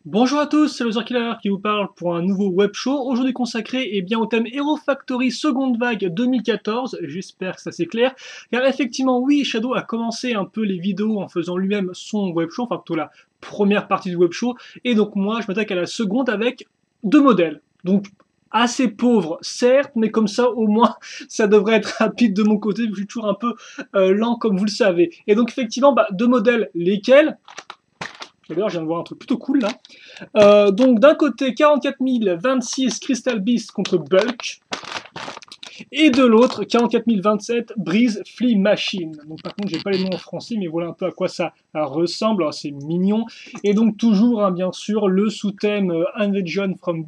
Bonjour à tous, c'est le Killer qui vous parle pour un nouveau web show, aujourd'hui consacré bien, au thème Hero Factory seconde vague 2014, j'espère que ça c'est clair, car effectivement oui, Shadow a commencé un peu les vidéos en faisant lui-même son web show, enfin plutôt la première partie du web show, et donc moi je m'attaque à la seconde avec deux modèles, donc assez pauvre certes, mais comme ça au moins ça devrait être rapide de mon côté, je suis toujours un peu lent comme vous le savez, et donc effectivement deux modèles, lesquels? D'ailleurs, je viens de voir un truc plutôt cool là. Donc d'un côté 44 026 Crystal Beast contre Bulk, et de l'autre 44 027 Breeze Flea Machine. Donc par contre j'ai pas les noms en français, mais voilà un peu à quoi ça ressemble. Alors c'est mignon. Et donc toujours bien sûr le sous-thème Invasion from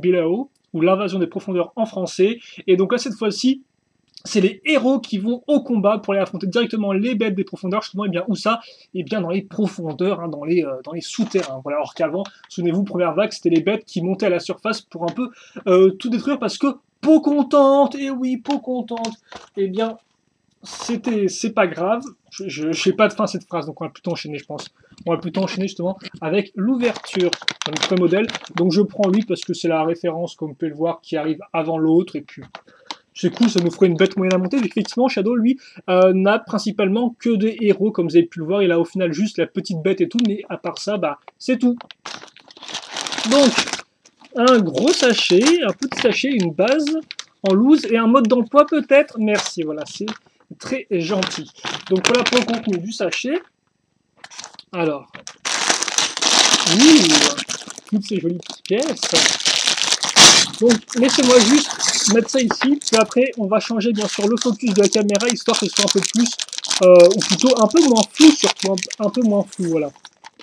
Below, ou l'invasion des profondeurs en français. Et donc là cette fois-ci c'est les héros qui vont au combat pour aller affronter directement les bêtes des profondeurs, justement, et bien où ça? Et bien dans les profondeurs, dans les souterrains. Voilà, alors qu'avant, souvenez-vous, première vague, c'était les bêtes qui montaient à la surface pour un peu tout détruire parce que peau contente, et oui, peau contente, et bien c'est pas grave, je sais pas de fin à cette phrase, donc on va plutôt enchaîner, je pense. On va plutôt enchaîner justement avec l'ouverture de notre modèle. Donc je prends lui parce que c'est la référence, comme vous pouvez le voir, qui arrive avant l'autre, et puis c'est cool, ça nous ferait une bête moyenne à monter. Effectivement, Shadow, lui, n'a principalement que des héros, comme vous avez pu le voir. Il a au final juste la petite bête et tout, mais à part ça, c'est tout. Donc, un gros sachet, un petit sachet, une base en loose et un mode d'emploi peut-être. Merci, voilà, c'est très gentil. Donc voilà pour le contenu du sachet. Alors, toutes ces jolies petites pièces. Donc laissez-moi juste mettre ça ici, puis après on va changer bien sûr le focus de la caméra histoire que ce soit un peu plus, ou plutôt un peu moins flou, surtout un peu moins flou, voilà.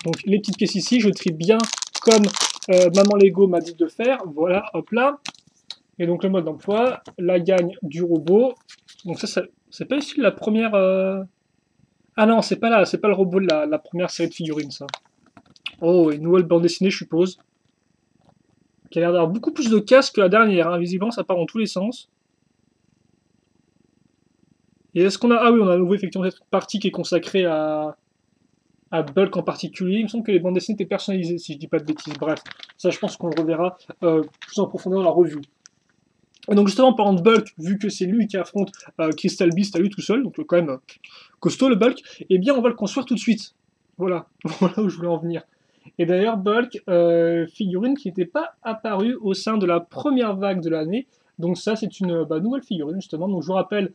Donc les petites pièces ici, je trie bien comme Maman Lego m'a dit de faire, voilà, hop là. Et donc le mode d'emploi, la gagne du robot. Donc ça c'est pas ici la première... Ah non, c'est pas là, c'est pas le robot de la première série de figurines, ça. Oh, une nouvelle bande dessinée, je suppose, qui a l'air d'avoir beaucoup plus de casse que la dernière, hein. Visiblement ça part dans tous les sens. Et est-ce qu'on a... Ah oui, on a à nouveau effectivement cette partie qui est consacrée à Bulk en particulier. Il me semble que les bandes dessinées étaient personnalisées, si je dis pas de bêtises. Bref, ça je pense qu'on le reverra plus en profondeur dans la review. Et donc justement, en parlant de Bulk, vu que c'est lui qui affronte Crystal Beast à lui tout seul, donc quand même costaud le Bulk, eh bien on va le construire tout de suite. Voilà, voilà où je voulais en venir. Et d'ailleurs, Bulk, figurine qui n'était pas apparue au sein de la première vague de l'année. Donc ça, c'est une nouvelle figurine, justement. Donc je vous rappelle,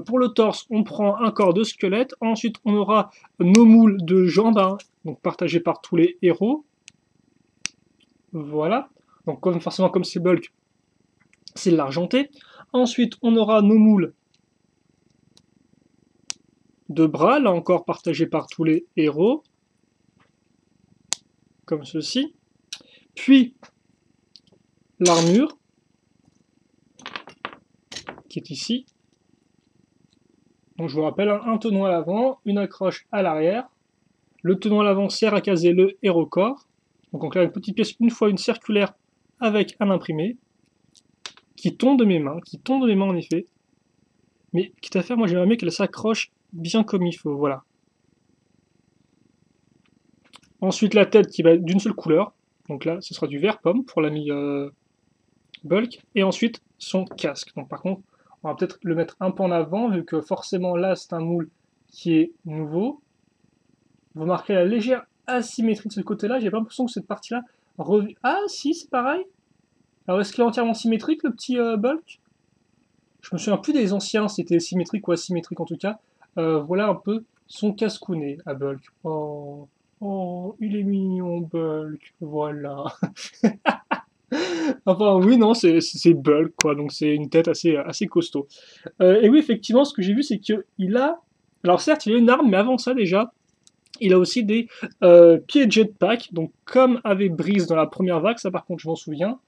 pour le torse, on prend un corps de squelette. Ensuite, on aura nos moules de jambes, hein, donc partagés par tous les héros. Voilà. Donc forcément, comme c'est Bulk, c'est l'argenté. Ensuite, on aura nos moules de bras, là encore partagés par tous les héros, comme ceci. Puis, l'armure, qui est ici. Donc je vous rappelle, un tenon à l'avant, une accroche à l'arrière. Le tenon à l'avant sert à caser le hérocorps. Donc on crée une petite pièce, une fois une circulaire avec un imprimé, qui tombe de mes mains, en effet. Mais quitte à faire, moi j'aimerais bien qu'elle s'accroche bien comme il faut, voilà. Ensuite la tête qui va être d'une seule couleur. Donc là, ce sera du vert pomme pour l'ami Bulk. Et ensuite, son casque. Donc par contre, on va peut-être le mettre un peu en avant, vu que forcément là, c'est un moule qui est nouveau. Vous remarquez la légère asymétrie de ce côté-là. J'ai pas l'impression que cette partie-là revient. Ah, si, c'est pareil. Alors, est-ce qu'il est entièrement symétrique, le petit Bulk? Je me souviens plus des anciens, si c'était symétrique ou asymétrique en tout cas. Voilà un peu son casse-counet à Bulk. Oh, oh, il est mignon, Bulk. Voilà. Enfin, oui, non, c'est Bulk, quoi. Donc, c'est une tête assez costaud. Et oui, effectivement, ce que j'ai vu, c'est qu'il a. Alors, certes, il a une arme, mais avant ça, déjà, il a aussi des pieds jetpack, donc comme avait Breeze dans la première vague, ça par contre je m'en souviens.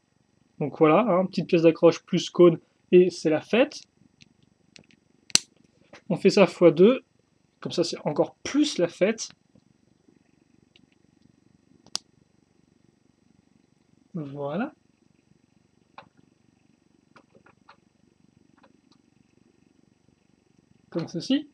Donc voilà, hein, petite pièce d'accroche plus cône et c'est la fête. On fait ça x2, comme ça c'est encore plus la fête. Voilà. Comme ceci.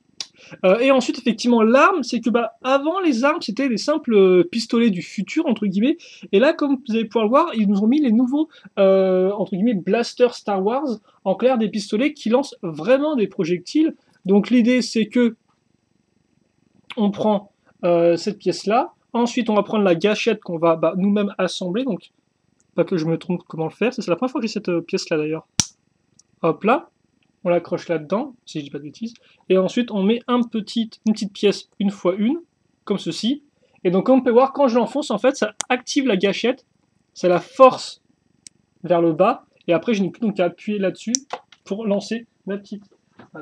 Et ensuite, effectivement, l'arme, c'est que bah, avant les armes, c'était des simples pistolets du futur, entre guillemets. Et là, comme vous allez pouvoir le voir, ils nous ont mis les nouveaux, entre guillemets, Blaster Star Wars, en clair, des pistolets qui lancent vraiment des projectiles. Donc l'idée, c'est que on prend cette pièce-là. Ensuite, on va prendre la gâchette qu'on va bah, nous-mêmes assembler. Donc, pas que je me trompe comment le faire. C'est la première fois que j'ai cette pièce-là, d'ailleurs. Hop là. On l'accroche là-dedans, si je dis pas de bêtises, et ensuite on met une petite pièce une fois une, comme ceci, et donc comme on peut voir, quand je l'enfonce, en fait, ça active la gâchette, ça la force vers le bas, et après je n'ai plus donc qu'à appuyer là-dessus pour lancer ma petite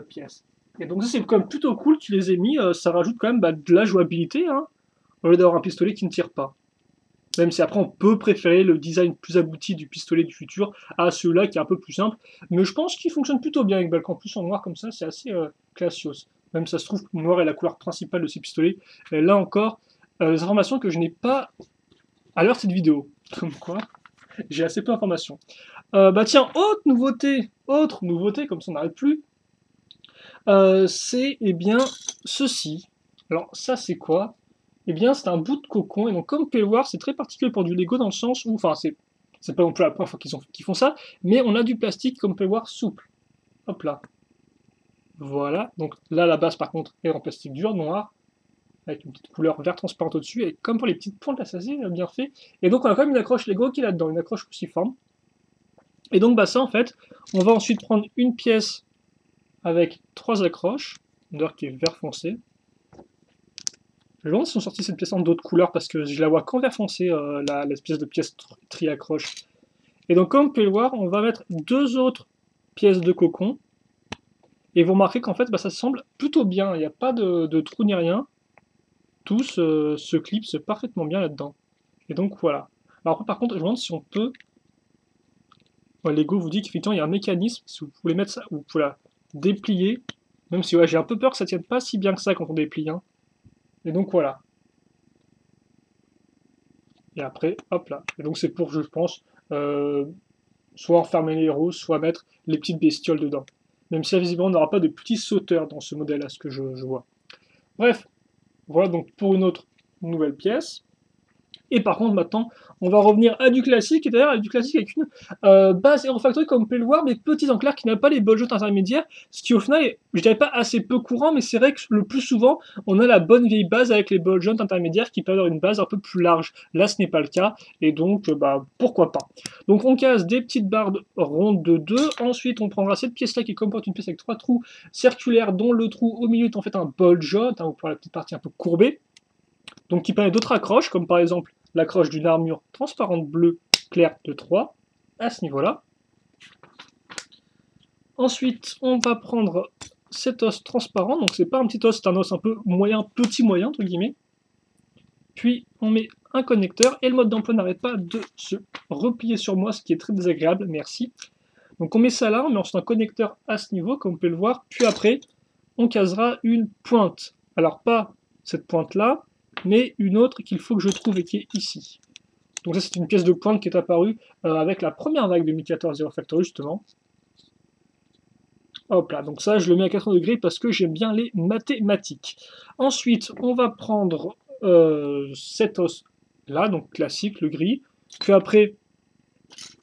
pièce. Et donc ça c'est quand même plutôt cool qu'ils les aient mis, ça rajoute quand même bah, de la jouabilité, hein, au lieu d'avoir un pistolet qui ne tire pas. Même si après on peut préférer le design plus abouti du pistolet du futur à celui-là qui est un peu plus simple. Mais je pense qu'il fonctionne plutôt bien avec Balk. En plus en noir comme ça, c'est assez classios. Même ça se trouve, le noir est la couleur principale de ces pistolets. Et là encore, des informations que je n'ai pas à l'heure de cette vidéo. Comme quoi, j'ai assez peu d'informations. Bah tiens, autre nouveauté, comme ça on n'arrête plus, c'est eh bien ceci. Alors ça c'est quoi? Eh bien, c'est un bout de cocon, et donc comme vous pouvez le voir, c'est très particulier pour du Lego dans le sens où, enfin, c'est pas non plus la première fois qu'ils font ça, mais on a du plastique, comme vous pouvez le voir, souple. Hop là. Voilà. Donc là, la base, par contre, est en plastique dur, noir, avec une petite couleur vert transparente au-dessus, et comme pour les petites pointes, là, ça c'est bien fait. Et donc, on a quand même une accroche Lego qui est là-dedans, une accroche cruciforme. Et donc, bah ça, en fait, on va ensuite prendre une pièce avec 3 accroches, d'ailleurs qui est vert foncé. Je me demande s'ils ont sorti cette pièce en d'autres couleurs parce que je la vois qu'en vert foncé, l'espèce de pièce tri-accroche. Et donc, comme vous pouvez le voir, on va mettre 2 autres pièces de cocon. Et vous remarquez qu'en fait, bah, ça semble plutôt bien. Il n'y a pas de trou ni rien. Tout se clipse parfaitement bien là-dedans. Et donc, voilà. Alors, par contre, je me demande si on peut. Ouais, Lego vous dit qu'effectivement, il y a un mécanisme. Si vous voulez mettre ça, vous pouvez la déplier. Même si ouais, j'ai un peu peur que ça tienne pas si bien que ça quand on déplie. Hein. Et donc, voilà. Et après, hop là. Et donc c'est pour, je pense, soit enfermer les héros, soit mettre les petites bestioles dedans. Même si visiblement on n'aura pas de petits sauteurs dans ce modèle à ce que je vois. Bref, voilà donc pour une autre nouvelle pièce. Et par contre, maintenant, on va revenir à du classique, et d'ailleurs à du classique avec une base Hero Factory, comme vous pouvez le voir, mais petite en clair, qui n'a pas les ball joints intermédiaires, ce qui au final est, je dirais pas assez peu courant, mais c'est vrai que le plus souvent, on a la bonne vieille base avec les ball joints intermédiaires qui peuvent avoir une base un peu plus large. Là, ce n'est pas le cas, et donc, bah, pourquoi pas. Donc, on casse des petites barres rondes de 2, ensuite, on prendra cette pièce-là qui comporte une pièce avec 3 trous circulaires, dont le trou au milieu est en fait un ball joint, hein, pour la petite partie un peu courbée, donc qui permet d'autres accroches, comme par exemple l'accroche d'une armure transparente bleue claire de 3, à ce niveau-là. Ensuite, on va prendre cet os transparent, donc c'est pas un petit os, c'est un os un peu moyen, petit moyen, entre guillemets. Puis, on met un connecteur, et le mode d'emploi n'arrête pas de se replier sur moi, ce qui est très désagréable, merci. Donc on met ça là, on met ensuite un connecteur à ce niveau, comme vous pouvez le voir, puis après, on casera une pointe. Alors pas cette pointe-là, mais une autre qu'il faut que je trouve et qui est ici. Donc ça c'est une pièce de pointe qui est apparue avec la première vague de 2014 Hero Factory justement. Hop là, donc ça je le mets à 80 degrés parce que j'aime bien les mathématiques. Ensuite on va prendre cet os là, donc classique, le gris. Puis après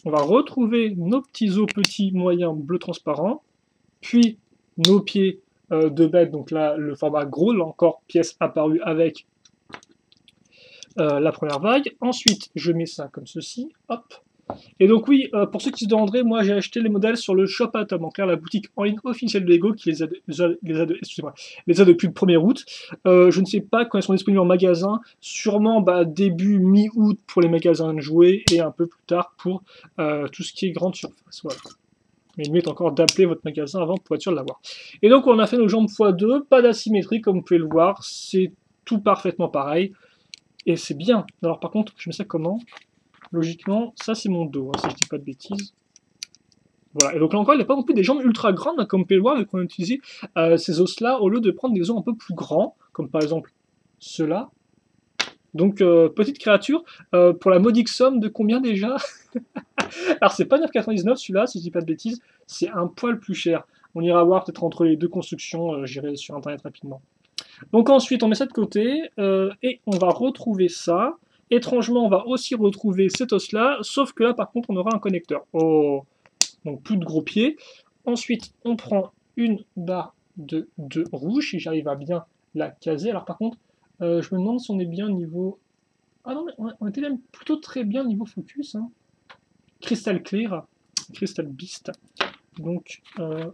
on va retrouver nos petits os petits moyens bleu transparent. Puis nos pieds de bête, donc là le format gros, là encore pièce apparue avec la première vague. Ensuite, je mets ça comme ceci. Hop. Et donc oui, pour ceux qui se demanderaient, moi j'ai acheté les modèles sur le Shop Atom, en clair la boutique en ligne officielle de Lego qui les a depuis le 1er août. Je ne sais pas quand ils seront disponibles en magasin, sûrement bah, début mi-août pour les magasins de jouets et un peu plus tard pour tout ce qui est grande surface. Voilà. Mais il mérite encore d'appeler votre magasin avant pour être sûr de l'avoir. Et donc on a fait nos jambes x2, pas d'asymétrie comme vous pouvez le voir, c'est tout parfaitement pareil. Et c'est bien. Alors par contre, je mets ça comment? Logiquement, ça c'est mon dos, hein, si je dis pas de bêtises. Voilà, et donc là encore, il n'a pas non plus des jambes ultra grandes, hein, comme vous pouvez le voir, mais qu'on a utilisé ces os-là, au lieu de prendre des os un peu plus grands, comme par exemple ceux-là. Donc, petite créature, pour la modique somme de combien déjà? Alors c'est pas 9,99 celui-là, si je dis pas de bêtises, c'est un poil plus cher. On ira voir peut-être entre les deux constructions, j'irai sur internet rapidement. Donc ensuite, on met ça de côté, et on va retrouver ça. Étrangement, on va aussi retrouver cet os-là, sauf que là, par contre, on aura un connecteur. Oh, donc plus de gros pieds. Ensuite, on prend une barre de rouge, si j'arrive à bien la caser. Alors par contre, je me demande si on est bien niveau... Ah non, mais on était même plutôt très bien niveau focus. Hein. Crystal Clear, Crystal Beast. Donc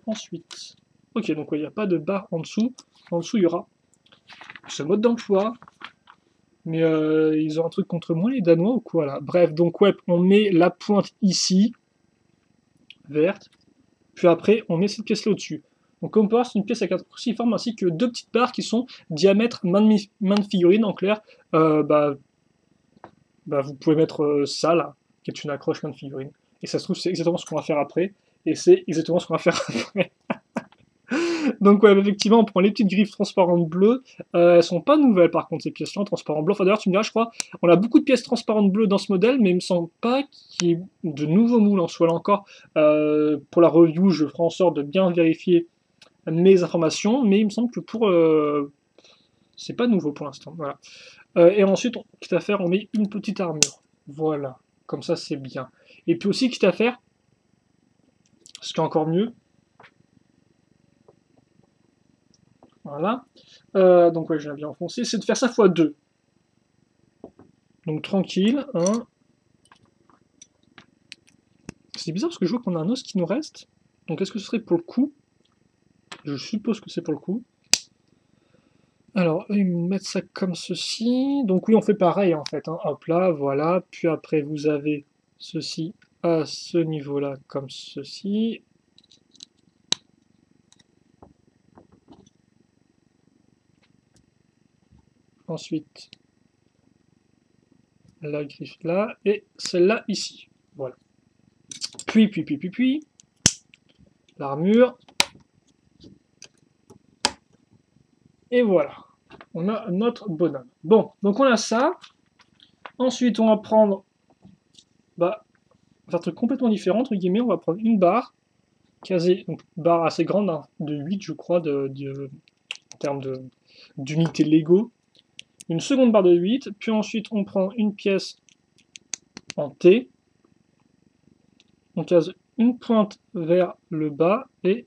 ensuite... Ok, donc il n'y a pas de barre en dessous. En dessous, il y aura ce mode d'emploi. Mais ils ont un truc contre moi, les Danois, ou quoi, là? Bref, donc ouais, on met la pointe ici, verte. Puis après, on met cette pièce-là au-dessus. Donc comme on peut voir, c'est une pièce avec un cruciforme ainsi que deux petites barres qui sont diamètre main de figurine. En clair, vous pouvez mettre ça, là, qui est une accroche main de figurine. Et ça se trouve, c'est exactement ce qu'on va faire après. Et c'est exactement ce qu'on va faire après. Donc ouais, effectivement, on prend les petites griffes transparentes bleues. Elles sont pas nouvelles par contre, ces pièces-là, transparentes bleues. Enfin d'ailleurs, tu me diras, je crois, on a beaucoup de pièces transparentes bleues dans ce modèle, mais il me semble pas qu'il y ait de nouveaux moules en soi. Là encore, pour la review, je ferai en sorte de bien vérifier mes informations, mais il me semble que pour... c'est pas nouveau pour l'instant, voilà. Et ensuite, quitte à faire, on met une petite armure. Voilà, comme ça c'est bien. Et puis aussi, quitte à faire, ce qui est encore mieux, voilà. Donc ouais, je l'ai bien enfoncé, c'est de faire ça x2. Donc tranquille, hein. C'est bizarre parce que je vois qu'on a un os qui nous reste. Donc est-ce que ce serait pour le coup? Je suppose que c'est pour le coup. Alors, ils mettent ça comme ceci. Donc oui, on fait pareil en fait. Hein. Hop là, voilà. Puis après, vous avez ceci à ce niveau-là comme ceci. Ensuite, la griffe là et celle-là ici. Voilà. Puis, l'armure. Et voilà. On a notre bonhomme. Bon, donc on a ça. Ensuite, on va prendre... on va faire un truc complètement différent, entre guillemets. On va prendre une barre, casée, donc barre assez grande, hein, de 8, je crois, en termes d'unité Lego. Une seconde barre de 8, puis ensuite on prend une pièce en T, on case une pointe vers le bas et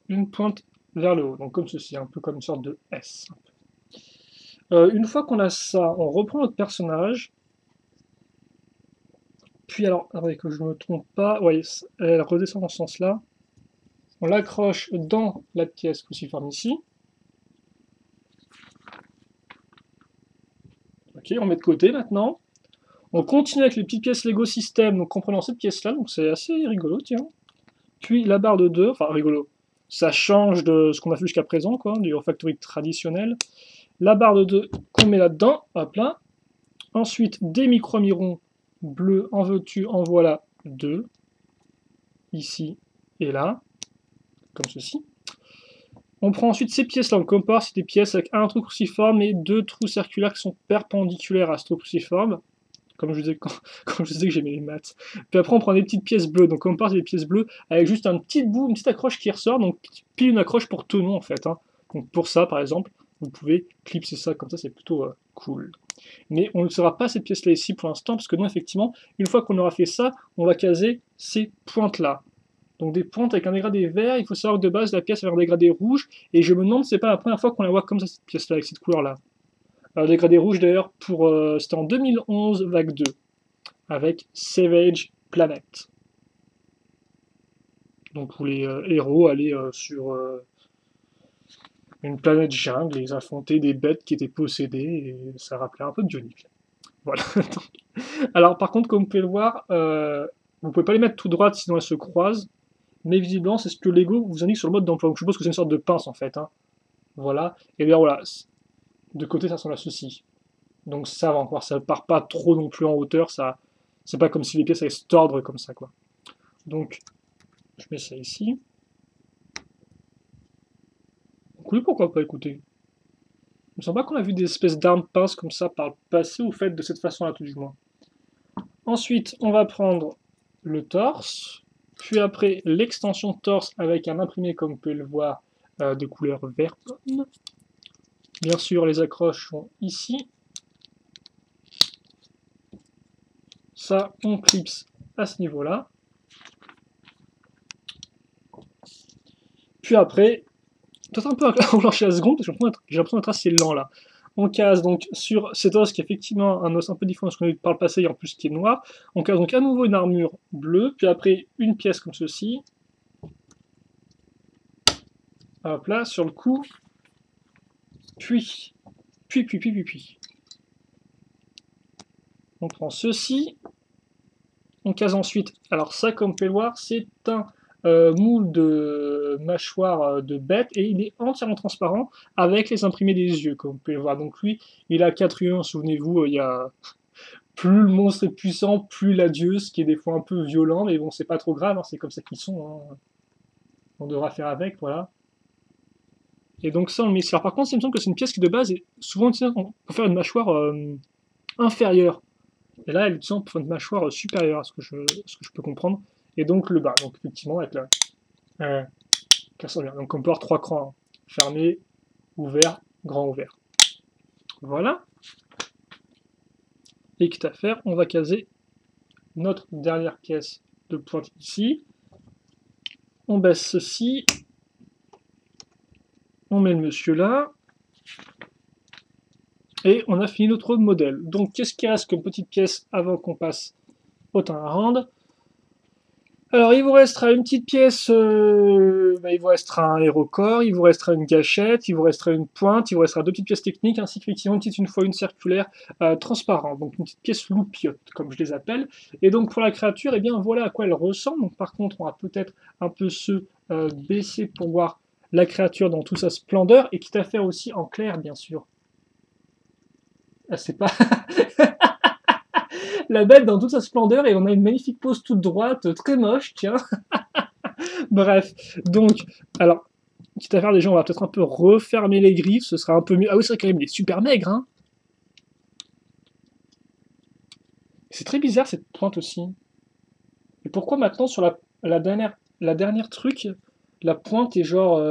une pointe vers le haut, donc comme ceci, un peu comme une sorte de S. Une fois qu'on a ça, on reprend notre personnage, puis alors, attendez que je ne me trompe pas, ouais, elle redescend dans ce sens-là, on l'accroche dans la pièce cruciforme ici. Ok, on met de côté maintenant. On continue avec les petites pièces Lego System, donc comprenant cette pièce-là, donc c'est assez rigolo, tiens. Puis la barre de 2, enfin rigolo, ça change de ce qu'on a fait jusqu'à présent, quoi, du refactory traditionnel. La barre de 2 qu'on met là-dedans, hop là. Ensuite, des micro-mirons bleus, en veux-tu, en voilà 2, ici et là, comme ceci. On prend ensuite ces pièces-là, on compare, c'est des pièces avec un trou cruciforme et deux trous circulaires qui sont perpendiculaires à ce trou cruciforme, comme je disais, quand je disais que j'aimais les maths. Puis après, on prend des petites pièces bleues, donc on part des pièces bleues avec juste un petit bout, une petite accroche qui ressort, donc pile une accroche pour tenon en fait. Hein. Donc pour ça, par exemple, vous pouvez clipser ça comme ça, c'est plutôt cool. Mais on ne sera pas cette pièce-là ici pour l'instant, parce que non, effectivement, une fois qu'on aura fait ça, on va caser ces pointes-là. Donc des pointes avec un dégradé vert, il faut savoir que de base, la pièce avait un dégradé rouge, et je me demande si c'est pas la première fois qu'on la voit comme ça, cette pièce-là, avec cette couleur-là. Dégradé rouge d'ailleurs, c'était en 2011, vague 2, avec Savage Planet. Donc où les héros allaient sur une planète jungle et ils affrontaient des bêtes qui étaient possédées, et ça rappelait un peu Bionicle. Voilà. Alors par contre, comme vous pouvez le voir, vous pouvez pas les mettre tout droites sinon elles se croisent, mais visiblement c'est ce que Lego vous indique sur le mode d'emploi. Donc je suppose que c'est une sorte de pince en fait. Hein. Voilà. Et bien voilà, de côté ça ressemble à ceci. Donc ça va encore, ça part pas trop non plus en hauteur, ça, c'est pas comme si les pièces allaient se tordre comme ça quoi. Donc je mets ça ici. Donc oui, pourquoi pas, écoutez. Il me semble pas qu'on a vu des espèces d'armes pinces comme ça par le passé, ou faites de cette façon-là tout du moins. Ensuite, on va prendre le torse. Puis après, l'extension torse avec un imprimé, comme vous pouvez le voir, de couleur vert pomme. Bien sûr, les accroches sont ici. Ça, on clipse à ce niveau-là. Puis après, peut-être un peu enclencher la seconde, parce que j'ai l'impression d'être assez lent là. On case donc sur cet os qui est effectivement un os un peu différent de ce qu'on a vu par le passé, et en plus qui est noir. On case donc à nouveau une armure bleue, puis après une pièce comme ceci. Hop là, sur le cou. Puis. On prend ceci. On case ensuite. Alors ça, comme vous pouvez le voir, c'est un moule de mâchoire de bête et il est entièrement transparent avec les imprimés des yeux, comme vous pouvez le voir. Donc lui, il a 4 yeux, souvenez-vous, il y a plus le monstre est puissant, plus il a Dieu, ce qui est des fois un peu violent, mais bon, c'est pas trop grave, hein, c'est comme ça qu'ils sont. Hein. On devra faire avec, voilà. Et donc ça, on le met ici. Alors par contre, il me semble que c'est une pièce qui de base est souvent utilisée pour faire une mâchoire inférieure. Et là, elle est utilisée pour faire une mâchoire supérieure, à ce que je peux comprendre. Et donc le bas, donc effectivement, avec la... donc on peut avoir 3 crans. Hein. Fermé, ouvert, grand ouvert. Voilà. Et quitte à faire, on va caser notre dernière pièce de pointe ici. On baisse ceci. On met le monsieur là. Et on a fini notre modèle. Donc qu'est-ce qui reste comme petite pièce avant qu'on passe au teint à rendre? Alors il vous restera une petite pièce, il vous restera un aérocorps, il vous restera une gâchette, il vous restera une pointe, il vous restera 2 petites pièces techniques, ainsi qu'effectivement une petite une fois une circulaire transparente, donc une petite pièce loupiote, comme je les appelle. Et donc pour la créature, eh bien voilà à quoi elle ressemble. Donc par contre, on va peut-être un peu se baisser pour voir la créature dans toute sa splendeur, et quitte à faire aussi en clair, bien sûr. Ah, c'est pas... la bête dans toute sa splendeur, et on a une magnifique pose toute droite, très moche, tiens. Bref, donc, alors, quitte à faire déjà, on va peut-être un peu refermer les griffes, ce sera un peu mieux. Ah oui, c'est vrai quand même, il est super maigre, hein. C'est très bizarre cette pointe aussi. Et pourquoi maintenant sur la dernière truc, la pointe est genre...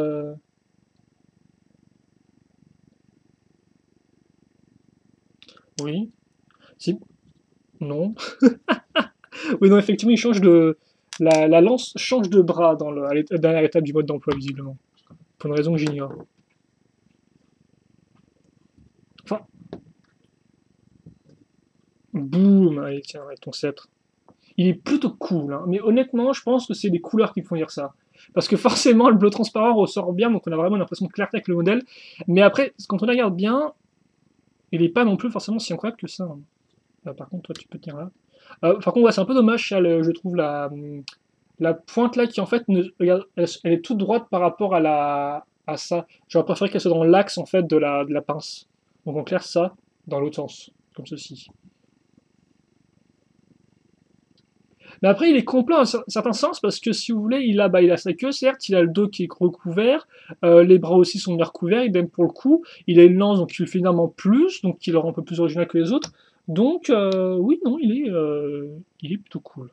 Oui, si, non. Oui, non, effectivement, il change de... La lance change de bras dans la dernière étape du mode d'emploi, visiblement. Pour une raison que j'ignore. Enfin, boum, allez, tiens, avec ton sceptre. Il est plutôt cool, hein. Mais honnêtement, je pense que c'est les couleurs qui font dire ça. Parce que forcément, le bleu transparent ressort bien, donc on a vraiment l'impression de clarté avec le modèle. Mais après, quand on la regarde bien, il n'est pas non plus forcément si incroyable que ça. Hein. Par contre, toi, tu peux tenir là. Par contre, ouais, c'est un peu dommage, ça, je trouve, la pointe là qui, en fait, regarde, elle est toute droite par rapport à ça. J'aurais préféré qu'elle soit dans l'axe, en fait, de la pince. Donc on claire ça dans l'autre sens, comme ceci. Mais après, il est complet en certain sens parce que si vous voulez, il a sa queue, certes, il a le dos qui est recouvert, les bras aussi sont bien recouverts, idem pour le cou. Il a une lance, donc il fait finalement plus, donc il est un peu plus original que les autres. Donc, oui, non, il est plutôt cool.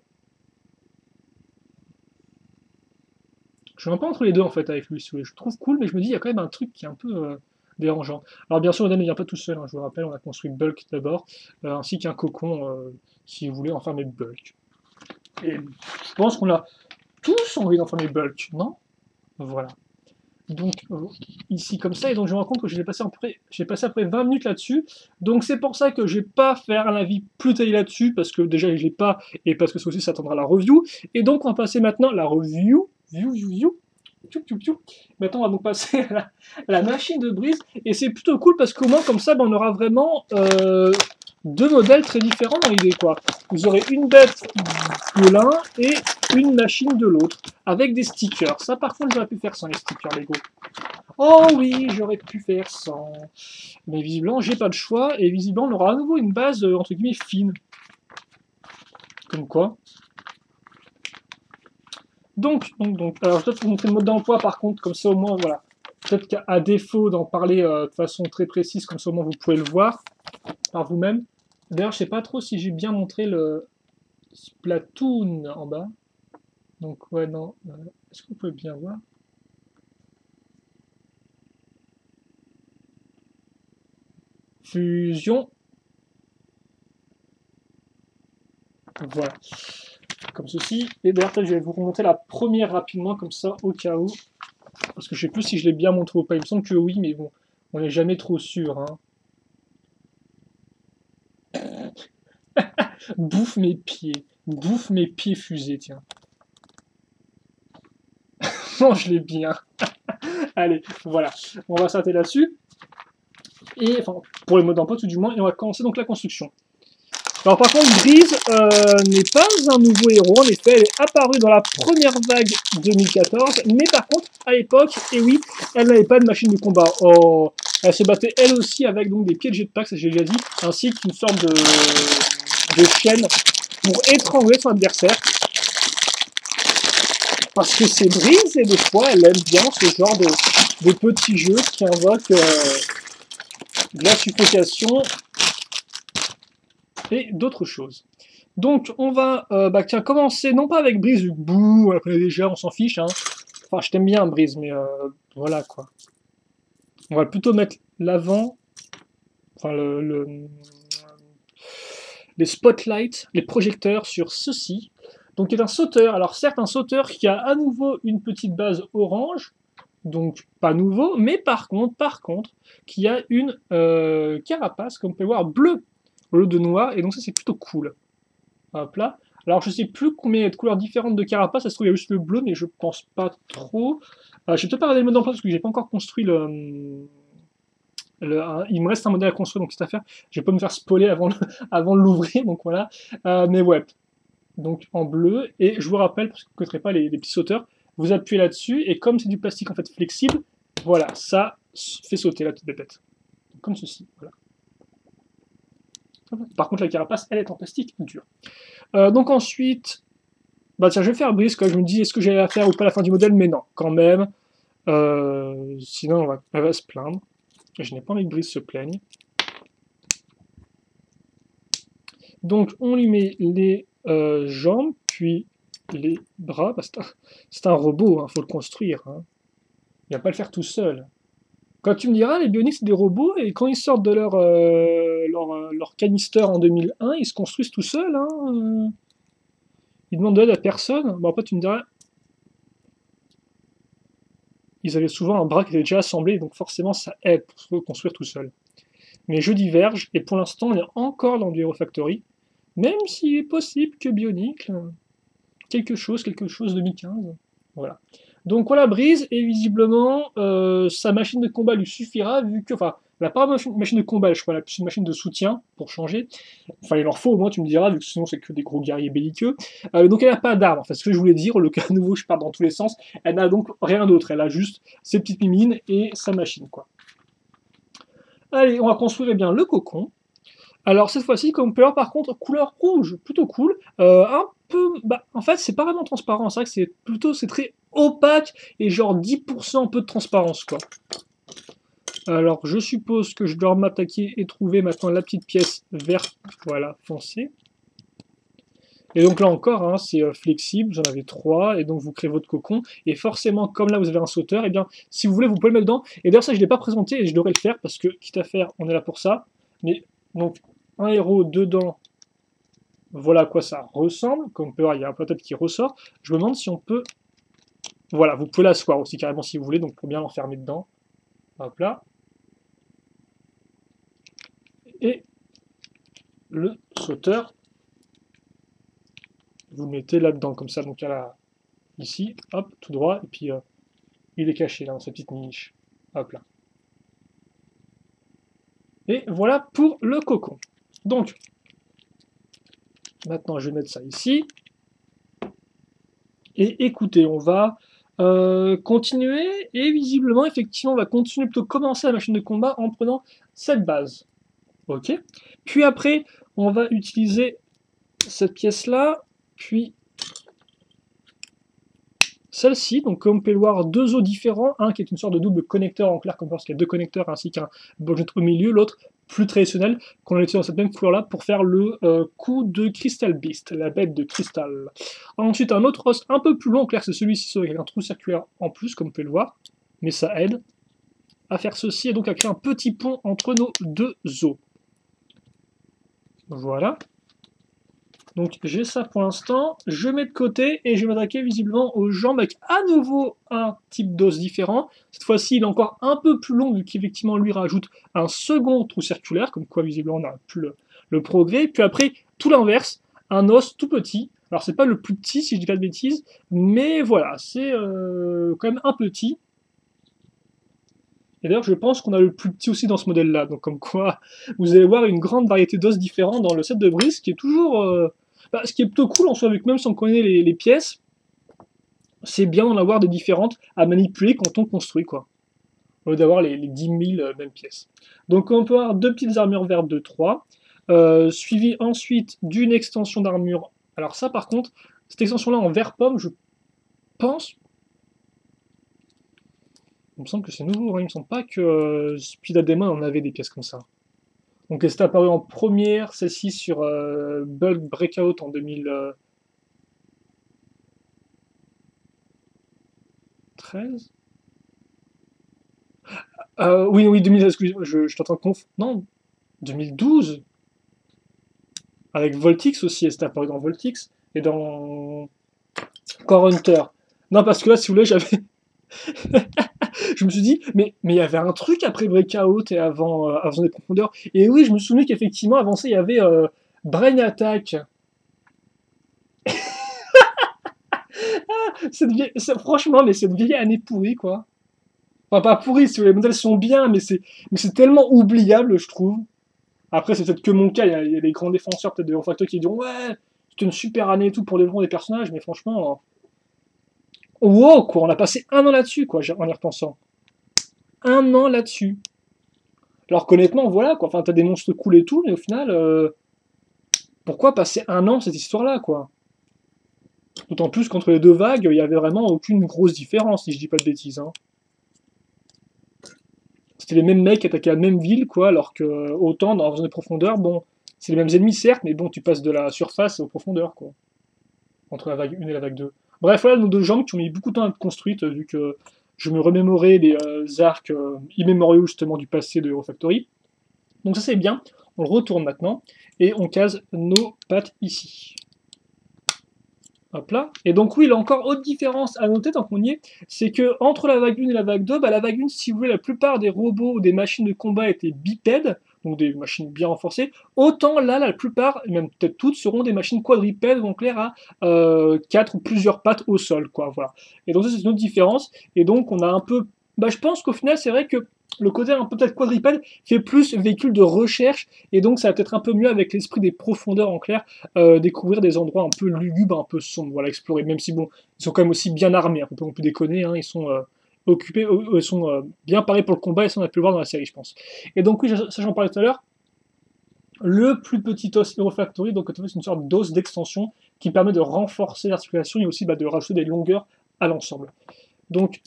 Je suis un peu entre les deux en fait avec lui, si vous voulez. Je le trouve cool, mais je me dis, il y a quand même un truc qui est un peu dérangeant. Alors, bien sûr, le modèle ne vient pas tout seul, hein, je vous rappelle, on a construit Bulk d'abord, ainsi qu'un cocon, si vous voulez, enfermer Bulk. Et je pense qu'on a tous envie d'enfermer Bulk, non? Voilà. Donc ici comme ça, et donc je me rends compte que j'ai passé à peu près 20 minutes là-dessus. Donc c'est pour ça que je vais pas faire un avis plus détaillé là-dessus, parce que déjà je l'ai pas, et parce que ça aussi ça attendra la review. Et donc on va passer maintenant à la review. Maintenant on va donc passer à la machine de brise, et c'est plutôt cool parce qu'au moins comme ça ben, on aura vraiment deux modèles très différents dans l'idée quoi. Vous aurez une bête de l'un et une machine de l'autre, avec des stickers. Ça par contre j'aurais pu faire sans les stickers Lego. Oh oui, j'aurais pu faire sans. Mais visiblement j'ai pas de choix, et visiblement on aura à nouveau une base entre guillemets fine. Comme quoi. Donc, alors je vais peut-être vous montrer le mode d'emploi par contre, comme ça au moins, voilà. Peut-être qu'à défaut d'en parler de façon très précise, comme ça au moins vous pouvez le voir par vous-même. D'ailleurs, je sais pas trop si j'ai bien montré le Splatoon en bas. Donc ouais, non. Est-ce que vous pouvez bien voir? Fusion. Voilà. Comme ceci. Et d'ailleurs, peut-être je vais vous remonter la première rapidement, comme ça, au cas où. Parce que je sais plus si je l'ai bien montré ou pas. Il me semble que oui, mais bon, on n'est jamais trop sûr. Hein. Bouffe mes pieds. Bouffe mes pieds fusés, tiens. Mange-les bien. Allez, voilà. On va s'arrêter là-dessus. Et, enfin, pour les modes d'emploi tout du moins. Et on va commencer donc la construction. Alors par contre, Breeze n'est pas un nouveau héros, en effet, elle est apparue dans la première vague 2014, mais par contre, à l'époque, et oui, elle n'avait pas de machine de combat. Oh, elle se battait elle aussi avec donc des pieds de jetpack, ça j'ai déjà dit, ainsi qu'une sorte de chaîne pour étrangler son adversaire. Parce que c'est Breeze, et des fois, elle aime bien ce genre de petits jeux qui invoquent de la suffocation et d'autres choses. Donc, on va tiens, commencer, non pas avec Breeze, bouh, on la connaît déjà, on s'en fiche. Hein. Enfin, je t'aime bien, Breeze, mais voilà, quoi. On va plutôt mettre l'avant, enfin, les spotlights, les projecteurs sur ceci. Donc, il est un sauteur. Alors, certes, un sauteur qui a à nouveau une petite base orange, donc pas nouveau, mais par contre, qui a une carapace, comme on peut voir, bleue au lieu de noir, et donc ça, c'est plutôt cool. Hop là. Alors je sais plus combien il y a de couleurs différentes de carapace, ça se trouve il y a juste le bleu, mais je pense pas trop. Je vais peut-être pas regarder le mode d'emploi parce que j'ai pas encore construit il me reste un modèle à construire, donc cette affaire, je vais pas me faire spoiler avant de l'ouvrir, donc voilà. Mais ouais, donc en bleu, et je vous rappelle, parce que vous ne connaîtrez pas les petits sauteurs, vous appuyez là-dessus, et comme c'est du plastique en fait flexible, voilà, ça fait sauter la petite bébête. Comme ceci, voilà. Par contre la carapace, elle est en plastique dur. Donc ensuite, bah tiens, je vais faire Breeze, quoi. Je me dis, est-ce que j'ai à faire ou pas la fin du modèle, mais non, quand même. Sinon, elle va se plaindre. Je n'ai pas envie que Breeze se plaigne. Donc, on lui met les jambes, puis les bras. Bah, c'est un robot, hein, faut le construire. Hein. Il va pas le faire tout seul. Quand tu me diras, les bioniques, c'est des robots, et quand ils sortent de leur canister en 2001, ils se construisent tout seuls. Hein. Ils demandent de l'aide à personne. Bon, après, tu me diras, ils avaient souvent un bras qui était déjà assemblé, donc forcément ça aide pour se reconstruire tout seul. Mais je diverge, et pour l'instant on est encore dans du Hero Factory, même s'il est possible que Bionicle, quelque chose 2015, voilà. Donc voilà, Breeze, et visiblement sa machine de combat lui suffira, vu que, enfin, elle n'a pas une machine de combat, je crois, elle a plus une machine de soutien, pour changer. Enfin, il en faut au moins, tu me diras, vu que sinon c'est que des gros guerriers belliqueux. Donc elle n'a pas d'arme, enfin, ce que je voulais dire, le cas nouveau, je pars dans tous les sens, elle n'a donc rien d'autre, elle a juste ses petites mimines et sa machine, quoi. Allez, on va construire eh bien le cocon. Alors cette fois-ci, comme on peut voir par contre, couleur rouge, plutôt cool. Un peu, bah, en fait, c'est pas vraiment transparent. C'est vrai que c'est très opaque et genre 10% un peu de transparence, quoi. Alors je suppose que je dois m'attaquer et trouver maintenant la petite pièce verte, voilà, foncée. Et donc là encore, hein, c'est flexible, vous en avez 3, et donc vous créez votre cocon. Et forcément, comme là vous avez un sauteur, et bien si vous voulez, vous pouvez le mettre dedans. Et d'ailleurs ça, je ne l'ai pas présenté et je devrais le faire parce que, quitte à faire, on est là pour ça. Mais donc, un héros dedans, voilà à quoi ça ressemble. Comme on peut voir, il y a un peut-être qui ressort. Je me demande si on peut... Voilà, vous pouvez l'asseoir aussi carrément si vous voulez, donc pour bien l'enfermer dedans. Hop là. Et le sauteur, vous le mettez là-dedans, comme ça, donc à la... ici, hop, tout droit, et puis il est caché là, dans sa petite niche. Hop là. Et voilà pour le cocon. Donc, maintenant je vais mettre ça ici. Et écoutez, on va continuer, et visiblement, effectivement, on va continuer, plutôt commencer la machine de combat en prenant cette base. Ok. Puis après, on va utiliser cette pièce-là, puis celle-ci, donc comme on peut le voir, deux os différents, un qui est une sorte de double connecteur en clair, comme parce qu'il y a deux connecteurs ainsi qu'un budget au milieu, l'autre plus traditionnel qu'on a utilisé dans cette même couleur là pour faire le coup de Crystal Beast, la bête de cristal. Ensuite un autre os un peu plus long, clair c'est celui-ci avec un trou circulaire en plus comme vous pouvez le voir, mais ça aide à faire ceci et donc à créer un petit pont entre nos deux os. Voilà. Donc j'ai ça pour l'instant, je mets de côté et je vais m'attaquer visiblement aux jambes avec à nouveau un type d'os différent. Cette fois-ci il est encore un peu plus long vu qu'effectivement lui rajoute un second trou circulaire, comme quoi visiblement on n'a plus le progrès. Puis après tout l'inverse, un os tout petit. Alors c'est pas le plus petit si je dis pas de bêtises, mais voilà, c'est quand même un petit. Et d'ailleurs je pense qu'on a le plus petit aussi dans ce modèle-là, donc comme quoi vous allez voir une grande variété d'os différents dans le set de Brice qui est toujours... ce qui est plutôt cool en soi, vu que même si on connaît les pièces, c'est bien d'en avoir des différentes à manipuler quand on construit, quoi. Au lieu d'avoir les 10 000 mêmes pièces. Donc on peut avoir deux petites armures vertes de 3, suivi ensuite d'une extension d'armure. Alors ça par contre, cette extension-là en vert pomme, je pense... Il me semble que c'est nouveau, hein. Il me semble pas que Speed Demon en avait des pièces comme ça. Donc elle s'est apparue en première, celle-ci sur Bulk Breakout en 2013. Oui, oui, 2013, excuse-moi, je t'entends conf. Non, 2012. Avec Voltix aussi, elle s'est apparue dans Voltix. Et dans Core Hunter. Non, parce que là, si vous voulez, j'avais... je me suis dit, mais il y avait un truc après Breakout et avant des profondeurs. Et oui, je me souvenais qu'effectivement, avant ça, il y avait Brain Attack. Franchement, mais cette vieille année pourrie, quoi. Enfin, pas pourrie, si les modèles sont bien, mais c'est tellement oubliable, je trouve. Après, c'est peut-être que mon cas, il y a les grands défenseurs peut-être de Refactor qui diront ouais, c'était une super année et tout pour le développement des personnages, mais franchement, wow, quoi, on a passé un an là-dessus, quoi, en y repensant. Un an là-dessus. Alors qu'honnêtement, voilà, quoi, enfin, t'as des monstres cool et tout, mais au final, pourquoi passer un an cette histoire-là, quoi? D'autant plus qu'entre les deux vagues, il y avait vraiment aucune grosse différence, si je dis pas de bêtises, hein. C'était les mêmes mecs qui attaquaient la même ville, quoi, alors que autant dans la zone de profondeur, bon, c'est les mêmes ennemis certes, mais bon, tu passes de la surface aux profondeurs, quoi, entre la vague 1 et la vague 2. Bref, voilà nos deux jambes qui ont mis beaucoup de temps à être construites, vu que je me remémorais les arcs immémoriaux justement du passé de Hero Factory. Donc ça c'est bien, on le retourne maintenant, et on case nos pattes ici. Hop là. Et donc oui, il y a encore autre différence à noter tant qu'on y est, c'est que entre la vague 1 et la vague 2, la vague 1, si vous voulez, la plupart des robots ou des machines de combat étaient bipèdes, donc des machines bien renforcées, autant là, la plupart, et même peut-être toutes, seront des machines quadrupèdes, donc clair à 4 ou plusieurs pattes au sol, quoi, voilà. Et donc ça, c'est une autre différence, et donc on a un peu... je pense qu'au final, c'est vrai que le côté un peu peut-être quadrupède fait plus véhicule de recherche, et donc ça va peut-être un peu mieux avec l'esprit des profondeurs en clair, découvrir des endroits un peu lugubres, un peu sombres, voilà, explorer, même si bon, ils sont quand même aussi bien armés, hein, on peut déconner, hein, ils sont occupés, ils sont bien parés pour le combat, et ça on a pu le voir dans la série, je pense. Et donc oui, ça j'en parlais tout à l'heure, le plus petit os Hero Factory, donc c'est une sorte d'os d'extension qui permet de renforcer l'articulation et aussi de rajouter des longueurs à l'ensemble. Donc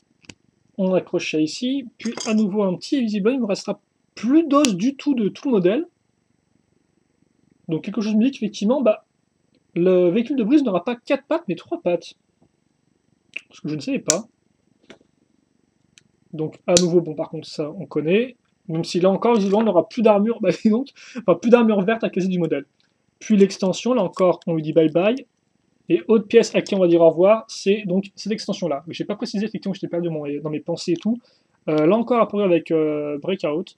on accroche ça ici, puis à nouveau un petit visible, il ne me restera plus d'os du tout de tout le modèle. Donc quelque chose me dit qu'effectivement, le véhicule de brise n'aura pas 4 pattes, mais 3 pattes. Ce que je ne savais pas. Donc à nouveau, bon par contre ça on connaît. Même si là encore, visiblement, on n'aura plus d'armure, plus d'armure verte à caser du modèle. Puis l'extension, là encore, on lui dit bye bye. Et autre pièce à qui on va dire au revoir, c'est donc cette extension-là. Je n'ai pas précisé, effectivement, j'étais perdu dans mes pensées et tout. Là encore, apparu avec Breakout.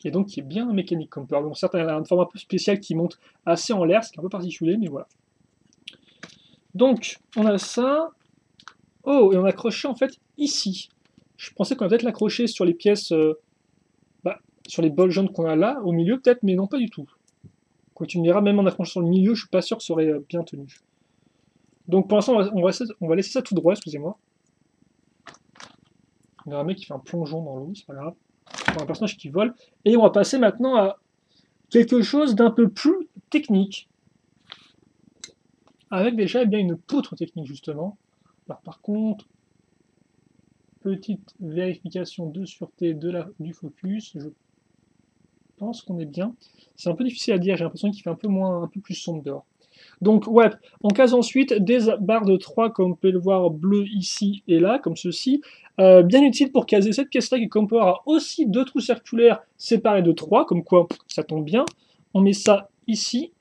Et donc, qui est bien mécanique comme peur. Bon, certes, elle a un format un peu spécial qui monte assez en l'air, ce qui est un peu particulier, mais voilà. Donc, on a ça. Oh, et on a accroché en fait ici. Je pensais qu'on allait peut-être l'accrocher sur les pièces, sur les bols jaunes qu'on a là, au milieu peut-être, mais non, pas du tout. Quand tu me diras, même en accrochant sur le milieu, je suis pas sûr que ça aurait bien tenu. Donc pour l'instant, on va laisser ça tout droit, excusez-moi. On a un mec qui fait un plongeon dans l'eau, c'est pas grave. On a un personnage qui vole. Et on va passer maintenant à quelque chose d'un peu plus technique. Avec déjà une poutre technique, justement. Alors par contre... petite vérification de sûreté du focus. Je pense qu'on est bien. C'est un peu difficile à dire, j'ai l'impression qu'il fait un peu plus sombre dehors. Donc ouais, on case ensuite des barres de 3, comme on peut le voir bleu ici et là, comme ceci. Bien utile pour caser cette pièce-là qui, comme on peut voir, a aussi 2 trous circulaires séparés de 3, comme quoi ça tombe bien. On met ça ici,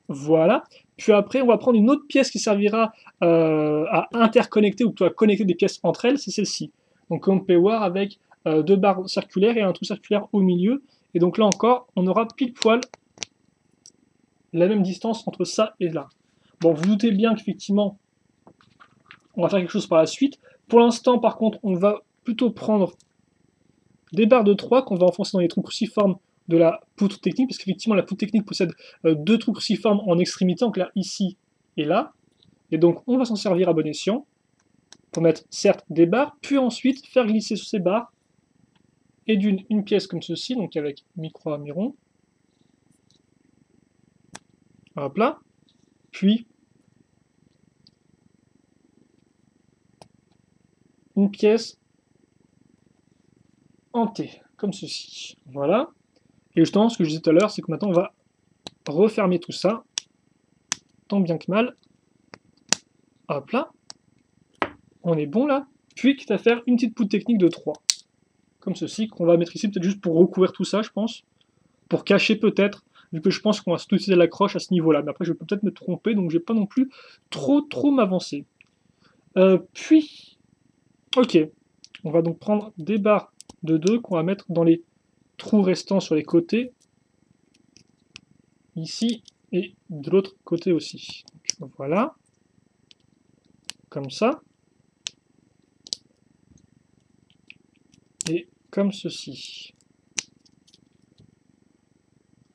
voilà. Puis après, on va prendre une autre pièce qui servira à interconnecter ou à connecter des pièces entre elles, c'est celle-ci. Donc comme on peut voir avec 2 barres circulaires et un trou circulaire au milieu. Et donc là encore, on aura pile poil la même distance entre ça et là. Bon, vous doutez bien qu'effectivement, on va faire quelque chose par la suite. Pour l'instant, par contre, on va plutôt prendre des barres de 3 qu'on va enfoncer dans les trous cruciformes de la poutre technique, parce qu'effectivement, la poutre technique possède 2 trous cruciformes en extrémité, donc là, ici et là. Et donc, on va s'en servir à bon escient pour mettre, certes, des barres, puis ensuite faire glisser sur ces barres et une pièce comme ceci, donc avec micro-amiron. Hop là. Puis une pièce en T, comme ceci. Voilà. Et justement, ce que je disais tout à l'heure, c'est que maintenant, on va refermer tout ça, tant bien que mal. Hop là. On est bon là. Puis, quitte à faire une petite poutre technique de 3. Comme ceci, qu'on va mettre ici, peut-être juste pour recouvrir tout ça, je pense. Pour cacher peut-être, vu que je pense qu'on va tout utiliser l'accroche à ce niveau-là. Mais après, je peux peut-être me tromper, donc je vais pas non plus trop m'avancer. Puis, ok. On va donc prendre des barres de 2 qu'on va mettre dans les trous restants sur les côtés. Ici, et de l'autre côté aussi. Donc, voilà. Comme ça. Et comme ceci.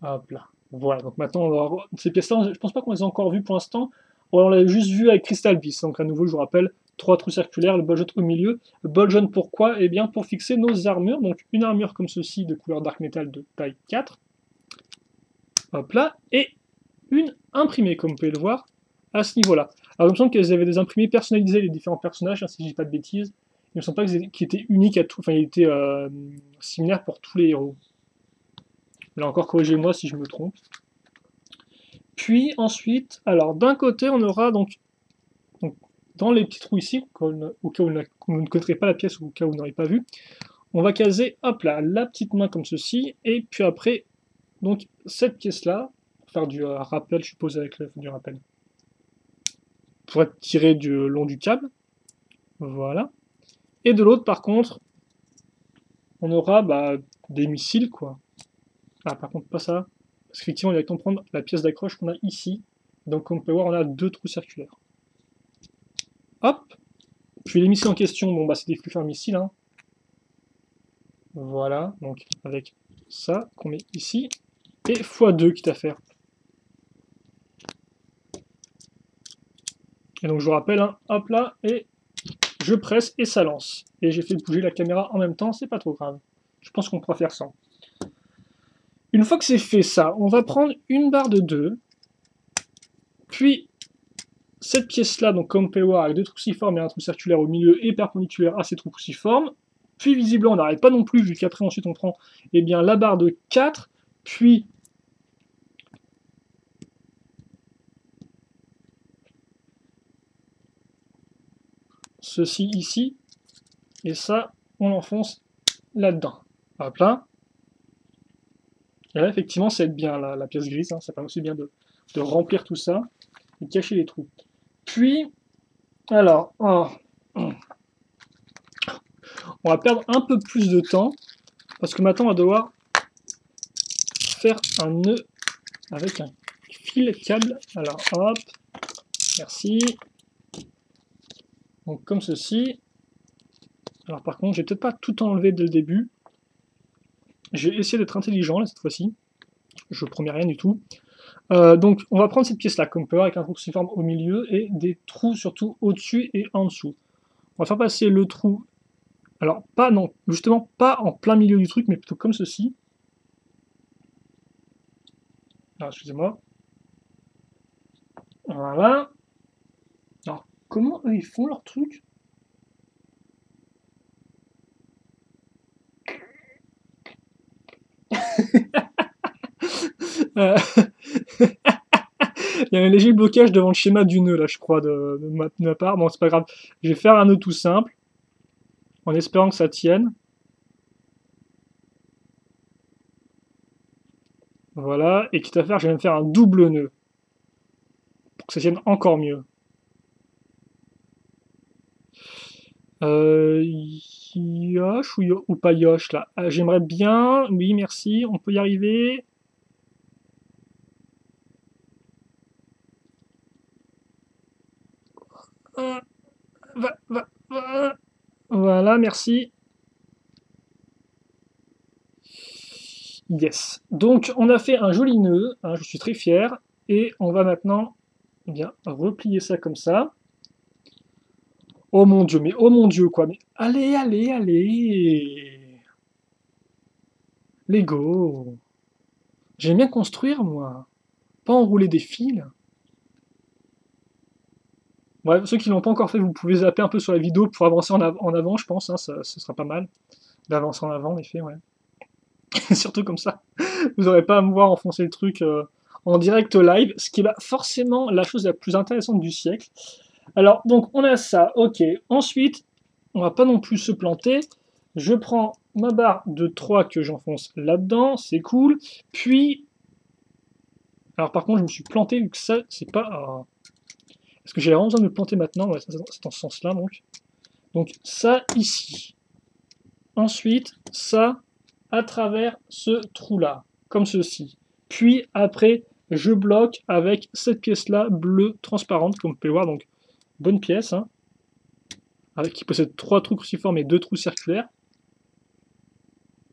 Hop là. Voilà, donc maintenant, on va avoir ces pièces-là, je pense pas qu'on les a encore vues pour l'instant. On l'a juste vu avec Crystal Beast. Donc à nouveau, je vous rappelle, 3 trous circulaires, le bol jaune au milieu. Le bol jaune, pourquoi? Eh bien, pour fixer nos armures. Donc une armure comme ceci, de couleur Dark Metal de taille 4. Hop là. Et une imprimée, comme vous pouvez le voir, à ce niveau-là. Alors, il me semble qu'elles avaient des imprimés personnalisés, les différents personnages, hein, si je dis pas de bêtises. Il me semble pas qu'ils étaient uniques à tout, enfin, ils étaient similaires pour tous les héros. Là encore, corrigez-moi si je me trompe. Puis ensuite, alors d'un côté, on aura donc dans les petits trous ici, au cas où vous ne connaîtrez pas la pièce ou au cas où vous n'aurez pas vu, on va caser, hop là, la petite main comme ceci, et puis après, donc cette pièce-là, pour faire du rappel, je suppose avec du rappel, pour être tiré du long du câble, voilà. Et de l'autre, par contre, on aura des missiles, quoi. Ah, par contre, pas ça, parce qu'effectivement, il va directement prendre la pièce d'accroche qu'on a ici. Donc, comme on peut voir, on a 2 trous circulaires. Hop. Puis les missiles en question, bon, c'est des flux missiles, hein. Voilà, donc avec ça qu'on met ici, et x2 quitte à faire. Et donc je vous rappelle, hein, hop là, et je presse et ça lance. Et j'ai fait bouger la caméra en même temps, c'est pas trop grave. Je pense qu'on pourra faire ça. Une fois que c'est fait ça, on va prendre une barre de 2, puis cette pièce-là, donc comme on peut le voir, avec 2 trous cruciformes et un trou circulaire au milieu et perpendiculaire à ces trous cruciformes. Puis visiblement, on n'arrête pas non plus, vu qu'après ensuite on prend bien, la barre de 4, puis ceci ici, et ça, on l'enfonce là-dedans. Hop là. Et là, effectivement, ça aide bien la pièce grise, hein, ça permet aussi bien de remplir tout ça et de cacher les trous. Puis, alors, on va perdre un peu plus de temps, parce que maintenant on va devoir faire un nœud avec un fil câble. Alors hop, merci. Donc comme ceci. Alors par contre, j'ai peut-être pas tout enlevé dès le début. J'ai essayé d'être intelligent là cette fois-ci. Je promets rien du tout. Donc on va prendre cette pièce là, comme on peut voir, avec un trou cruciforme au milieu et des trous surtout au-dessus et en dessous. On va faire passer le trou. Alors pas non, justement pas en plein milieu du truc, mais plutôt comme ceci. Alors excusez-moi. Voilà. Alors comment eux ils font leur truc? Euh, Il y a un léger blocage devant le schéma du nœud, là, je crois, de ma part. Bon, c'est pas grave. Je vais faire un nœud tout simple, en espérant que ça tienne. Voilà, et quitte à faire, je vais me faire un double nœud, pour que ça tienne encore mieux. Yosh ou pas Yosh, là? J'aimerais bien, oui, merci, on peut y arriver. Va. Voilà, merci. Yes. Donc, on a fait un joli nœud, hein, je suis très fier. Et on va maintenant bien replier ça comme ça. Oh mon dieu, mais oh mon dieu, quoi. Mais allez, allez, allez. Lego. J'aime bien construire, moi. Pas enrouler des fils. Bref, ceux qui l'ont pas encore fait, vous pouvez zapper un peu sur la vidéo pour avancer en avant, je pense. Hein, ça, ce sera pas mal d'avancer en avant, en effet, ouais. Surtout comme ça, vous n'aurez pas à me voir enfoncer le truc en direct live, ce qui est forcément la chose la plus intéressante du siècle. Alors, donc, on a ça, ok. Ensuite, on va pas non plus se planter. Je prends ma barre de 3 que j'enfonce là-dedans, c'est cool. Puis, alors par contre, je me suis planté, vu que ça, c'est pas... Est-ce que j'ai vraiment besoin de me planter maintenant? Ouais, c'est dans ce sens-là, donc. Donc, ça, ici. Ensuite, ça, à travers ce trou-là, comme ceci. Puis, après, je bloque avec cette pièce-là, bleue, transparente, comme vous pouvez voir, donc, bonne pièce, hein, avec, qui possède 3 trous cruciformes et 2 trous circulaires.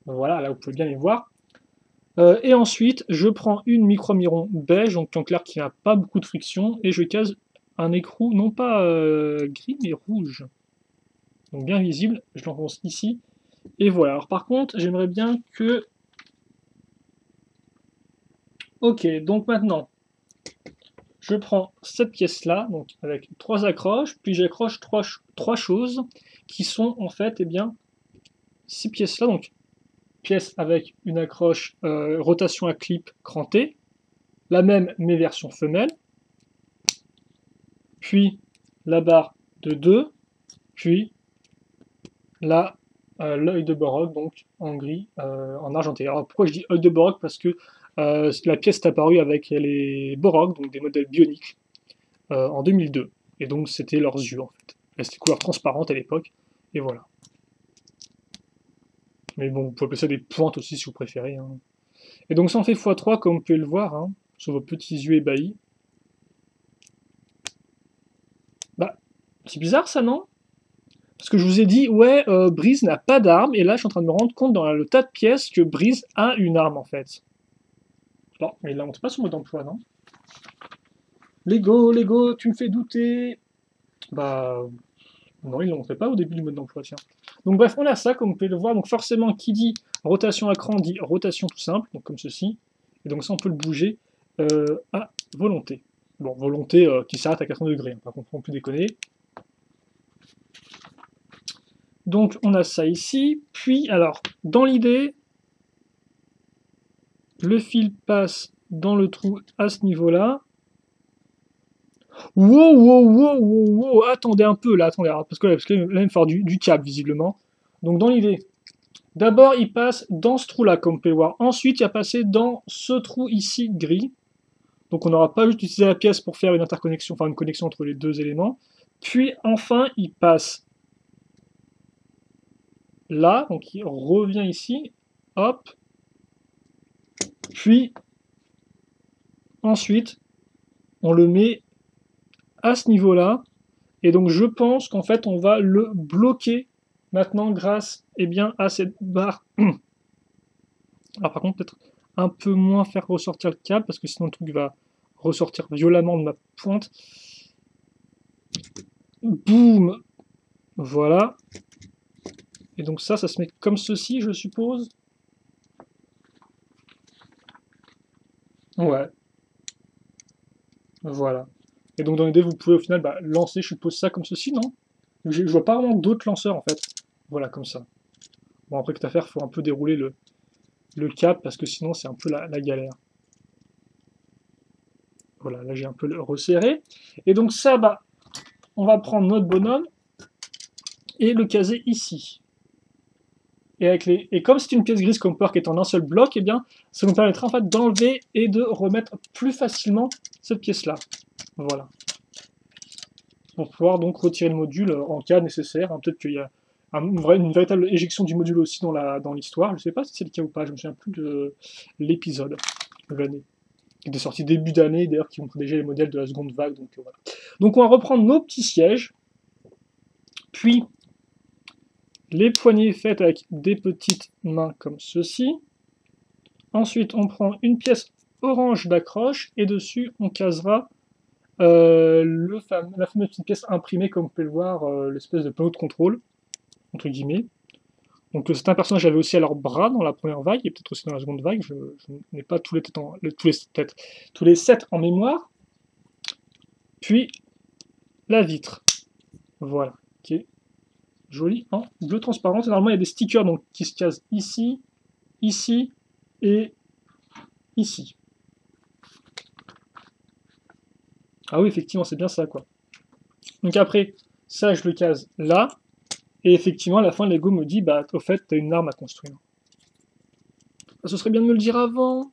Voilà, là, vous pouvez bien les voir. Et ensuite, je prends une micro-miron beige, donc en clair qui n'a pas beaucoup de friction, et je case un écrou, non pas gris, mais rouge. Donc bien visible, je l'enfonce ici. Et voilà. Alors par contre, j'aimerais bien que... Ok, donc maintenant, je prends cette pièce-là, donc avec 3 accroches, puis j'accroche 3 choses qui sont en fait, eh bien, ces pièces-là, donc pièce avec une accroche rotation à clip crantée, la même mais version femelle, puis la barre de 2, puis là, l'œil de Borog, donc en gris, en argenté. Alors pourquoi je dis œil de Borog? Parce que la pièce est apparue avec les Borog, donc des modèles bioniques, en 2002. Et donc c'était leurs yeux en fait. C'était couleur transparente à l'époque, et voilà. Mais bon, vous pouvez appeler ça des pointes aussi si vous préférez. Hein. Et donc ça en fait x3 comme vous pouvez le voir, hein, sur vos petits yeux ébahis. Bah, c'est bizarre ça, non? Parce que je vous ai dit, ouais, Breeze n'a pas d'arme, et là je suis en train de me rendre compte dans le tas de pièces que Breeze a une arme en fait. Bon, mais il la montre pas son mode d'emploi, non? Lego, Lego, tu me fais douter. Bah, non, il ne le montrait pas au début du mode d'emploi, tiens. Donc bref, on a ça, comme vous pouvez le voir. Donc forcément, qui dit rotation à cran dit rotation tout simple, donc comme ceci. Et donc ça, on peut le bouger à volonté. Bon, volonté qui s'arrête à 80 degrés, hein, par contre, on peut déconner. Donc on a ça ici. Puis, alors, dans l'idée, le fil passe dans le trou à ce niveau-là. Wow, attendez un peu là, attendez, parce que là, il va me faire du câble visiblement. Donc dans l'idée, d'abord il passe dans ce trou là, comme vous pouvez le voir. Ensuite, il va passer dans ce trou ici gris. Donc on n'aura pas juste utilisé la pièce pour faire une interconnexion, enfin une connexion entre les deux éléments. Puis enfin, il passe là, donc il revient ici, hop. Puis ensuite, on le met à ce niveau-là. Et donc je pense qu'en fait on va le bloquer maintenant grâce bien, à cette barre. Alors par contre peut-être un peu moins faire ressortir le câble parce que sinon le truc va ressortir violemment de ma pointe. Boum. Voilà. Et donc ça se met comme ceci je suppose. Ouais. Voilà. Et donc dans l'idée vous pouvez au final lancer je suppose ça comme ceci, non? Je vois pas vraiment d'autres lanceurs en fait. Voilà comme ça. Bon après que à faire, il faut un peu dérouler le cap, parce que sinon c'est un peu la galère. Voilà, là j'ai un peu le resserré. Et donc ça, bah, on va prendre notre bonhomme et le caser ici. Et comme c'est une pièce grise qu'on peut qui est en un seul bloc, eh bien, ça nous permettra en fait d'enlever et de remettre plus facilement cette pièce-là. Voilà. Pour pouvoir donc retirer le module en cas nécessaire. Hein. Peut-être qu'il y a une véritable éjection du module aussi dans l'histoire. Je ne sais pas si c'est le cas ou pas, je ne me souviens plus de l'épisode de l'année. Qui est sorti début d'année, d'ailleurs, qui montre déjà les modèles de la seconde vague. Donc, voilà. Donc on va reprendre nos petits sièges, puis les poignées faites avec des petites mains comme ceci. Ensuite, on prend une pièce orange d'accroche et dessus, on casera la fameuse petite pièce imprimée, comme vous pouvez le voir, l'espèce de panneau de contrôle, entre guillemets. Donc c'est un personnage que j'avais aussi à leur bras dans la première vague, et peut-être aussi dans la seconde vague, je n'ai pas tous les 7 en mémoire. Puis la vitre, voilà, qui est jolie en bleu transparent. Normalement il y a des stickers donc, qui se casent ici, ici et ici. Ah oui, effectivement, c'est bien ça, quoi. Donc après, ça, je le case là. Et effectivement, à la fin, Lego me dit, bah, au fait, t'as une arme à construire. Ah, ce serait bien de me le dire avant.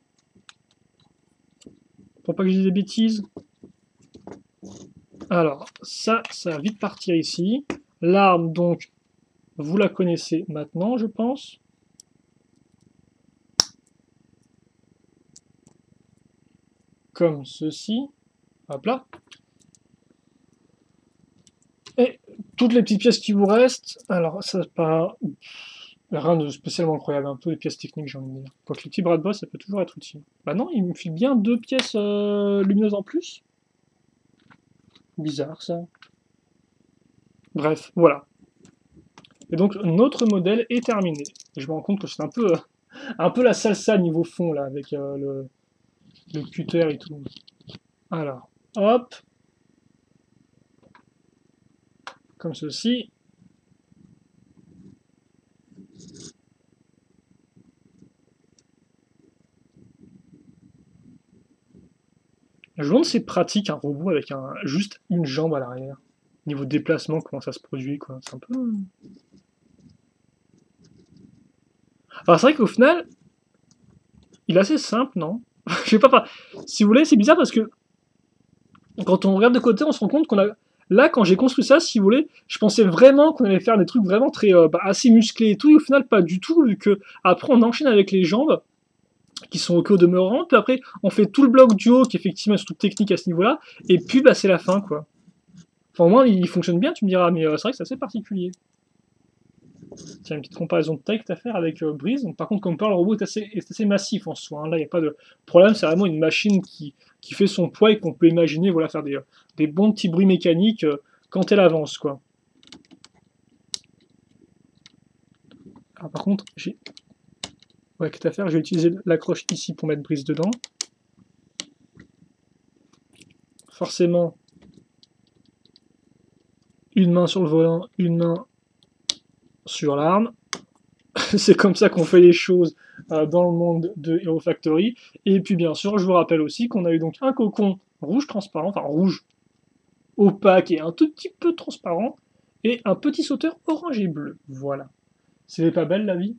Pour pas que je dise des bêtises. Alors, ça va vite partir ici. L'arme, donc, vous la connaissez maintenant, je pense. Comme ceci. Hop là. Et toutes les petites pièces qui vous restent, alors ça pas rien de spécialement incroyable, un peu des pièces techniques j'ai envie de dire. Quoique les petits bras de boss ça peut toujours être utile. Bah non, il me file bien 2 pièces lumineuses en plus. Bizarre ça. Bref, voilà. Et donc notre modèle est terminé. Et je me rends compte que c'est un peu la salsa niveau fond là, avec le cutter et tout. Alors, hop. Comme ceci. Je me demande si c'est pratique un robot avec juste une jambe à l'arrière. Niveau déplacement, comment ça se produit, quoi. C'est un peu. Alors c'est vrai qu'au final, il est assez simple, non? Je sais pas. Si vous voulez, c'est bizarre parce que quand on regarde de côté, on se rend compte qu'on a. Là, quand j'ai construit ça, si vous voulez, je pensais vraiment qu'on allait faire des trucs vraiment très assez musclés et tout, et au final pas du tout, vu que après on enchaîne avec les jambes, qui sont ok au demeurant, puis après on fait tout le bloc du haut, qui effectivement est surtout technique à ce niveau-là, et puis bah c'est la fin quoi. Enfin au moins il fonctionne bien, tu me diras, mais c'est vrai que c'est assez particulier. Tiens, une petite comparaison de taille que tu as à faire avec Breeze. Donc, par contre, comme le robot est assez massif en soi. Hein. Là, il n'y a pas de problème. C'est vraiment une machine qui fait son poids et qu'on peut imaginer voilà, faire des bons petits bruits mécaniques quand elle avance. Quoi. Alors, par contre, j'ai. Ouais, qu'est-ce à faire? Je vais utiliser l'accroche ici pour mettre Breeze dedans. Forcément, une main sur le volant, une main sur l'arme. C'est comme ça qu'on fait les choses dans le monde de Hero Factory. Et puis bien sûr, je vous rappelle aussi qu'on a eu donc un cocon rouge transparent, enfin rouge opaque et un tout petit peu transparent, et un petit sauteur orange et bleu. Voilà. C'est pas belle la vie?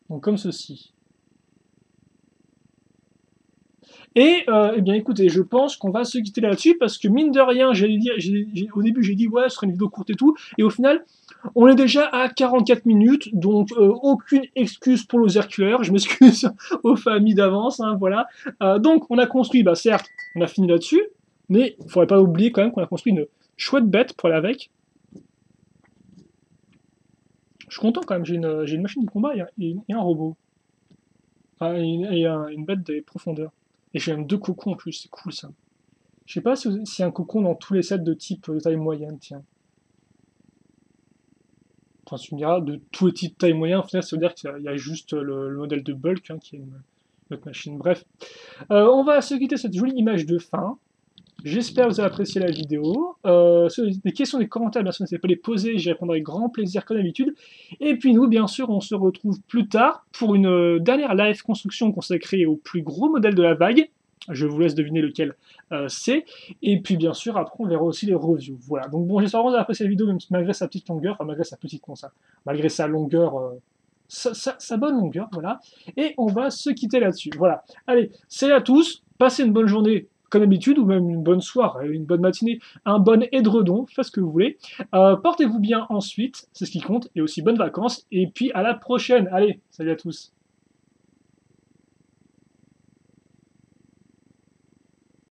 Donc comme ceci. Et eh bien écoutez, je pense qu'on va se quitter là-dessus parce que mine de rien, au début j'ai dit ouais, ce serait une vidéo courte et tout, et au final, on est déjà à 44 minutes, donc aucune excuse pour l'eau circulaire, je m'excuse aux familles d'avance, hein, voilà. Donc on a construit, bah certes, on a fini là-dessus, mais il faudrait pas oublier quand même qu'on a construit une chouette bête pour aller avec. Je suis content quand même, j'ai une machine de combat et un robot. Enfin, et une bête des profondeurs. Et j'ai même 2 cocons en plus, c'est cool ça. Je sais pas s'il y a un cocon dans tous les sets de type de taille moyenne, tiens. Enfin, tu me diras, de tous les types de taille moyenne, au final, ça veut dire qu'il y a juste le modèle de Bulk, hein, qui est notre machine. Bref, on va se quitter cette jolie image de fin. J'espère que vous avez apprécié la vidéo. Si vous avez des questions, des commentaires, bien sûr, n'hésitez pas à les poser, j'y répondrai avec grand plaisir comme d'habitude. Et puis nous, bien sûr, on se retrouve plus tard pour une dernière live construction consacrée au plus gros modèle de la vague. Je vous laisse deviner lequel c'est. Et puis bien sûr, après, on verra aussi les reviews. Voilà. Donc bon, j'espère que vous avez apprécié la vidéo, même malgré sa petite longueur, enfin malgré sa petite, non, ça, malgré sa longueur, sa bonne longueur, voilà. Et on va se quitter là-dessus. Voilà. Allez, c'est à tous. Passez une bonne journée comme d'habitude, ou même une bonne soirée, une bonne matinée, un bon édredon, faites ce que vous voulez. Portez-vous bien ensuite, c'est ce qui compte, et aussi bonnes vacances, et puis à la prochaine. Allez, salut à tous.